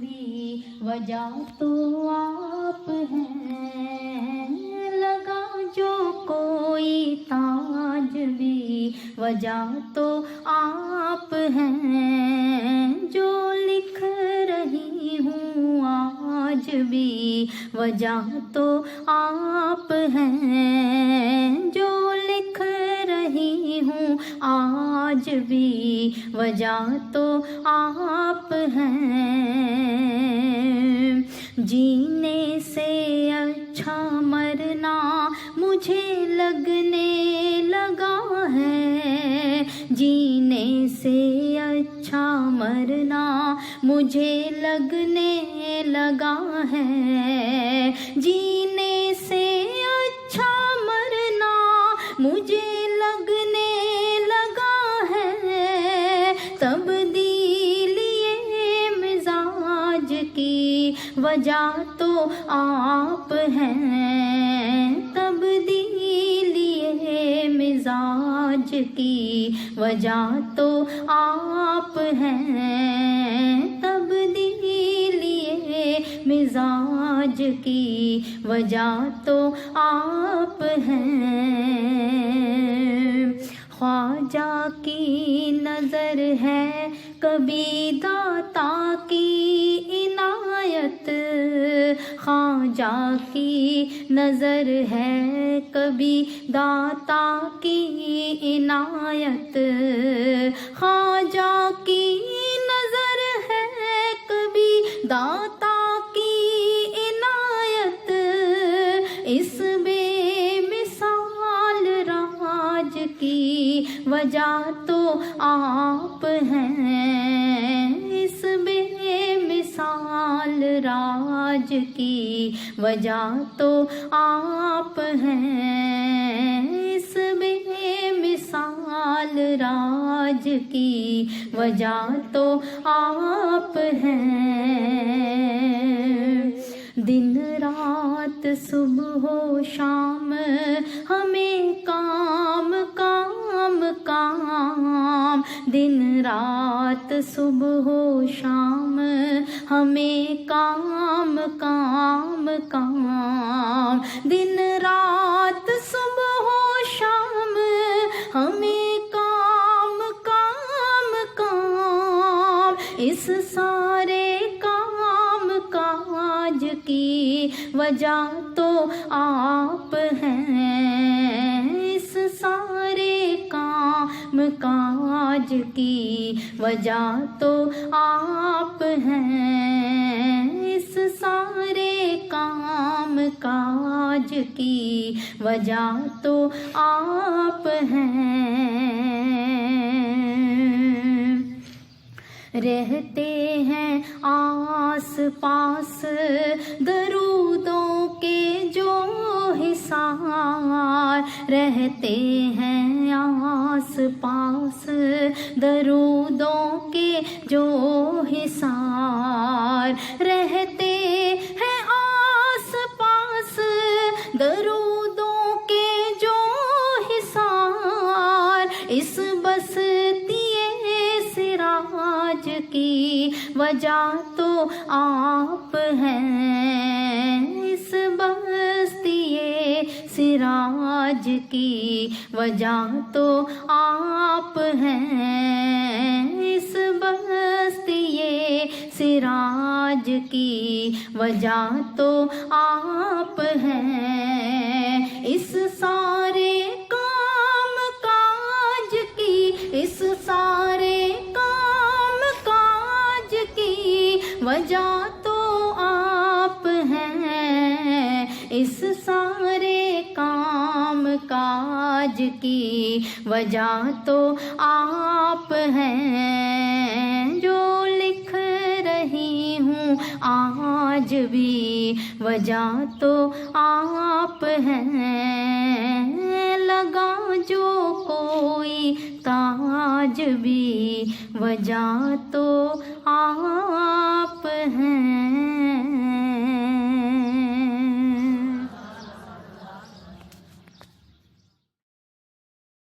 بھی وجہ تو آپ ہیں، لگا جو کوئی تاج بھی وجہ تو آپ ہیں، جو لکھ رہی ہوں آج بھی وجہ تو آپ ہیں، جو لکھ رہی ہوں آج بھی وجہ تو آپ ہیں، جینے سے اچھا مرنا مجھے لگنے لگا ہے، جینے سے اچھا مرنا مجھے لگنے لگا ہے، جینے سے اچھا مرنا مجھے لگنے لگا ہے، تبدیلی مزاج کی وجہ تو آپ ہیں، تبدیلی مزاج کی وجہ تو آپ ہیں، تبدیلی مزاج کی وجہ تو آپ ہیں، خواجہ کی نظر ہے کبھی داتا کی عنایت، خواجہ کی نظر ہے کبھی داتا کی عنایت، خواجہ کی نظر ہے کبھی داتا کی عنایت، اس بے مثال راج کی وجہ تو آپ ہیں، اس بے مثال راج کی وجہ تو آپ ہیں، اس بے مثال راج کی وجہ تو آپ ہیں، دن رات صبح و شام ہمیں کام کام کام، دن رات صبح و شام ہمیں کام کام کام، دن رات صبح و شام ہمیں کام کام کام، اس سارے کام کاج کی وجہ تو آپ ہیں، اس سارے کام کاج کی وجہ تو آپ ہیں، اس سارے کام کاج کی وجہ تو آپ ہیں، رہتے ہیں آس پاس درودوں کے جو حصار، رہتے ہیں آس پاس درودوں کے جو حصار، رہتے ہیں آس پاس درودوں کے جو حصار، اس بستی سراج کی وجہ تو آپ ہیں، اس بستی سراج کی وجہ تو آپ ہیں، اس بستی سراج کی وجہ تو آپ ہیں، اس سارے کام کاج کی، اس سارے کام کاج کی وجہ تو آپ ہیں، اس سارے کام کاج کی وجہ تو آپ ہیں، جو لکھ رہی ہوں آج بھی وجہ تو آپ ہیں، لگا جو کوئی تاج بھی وجہ تو آپ ہیں۔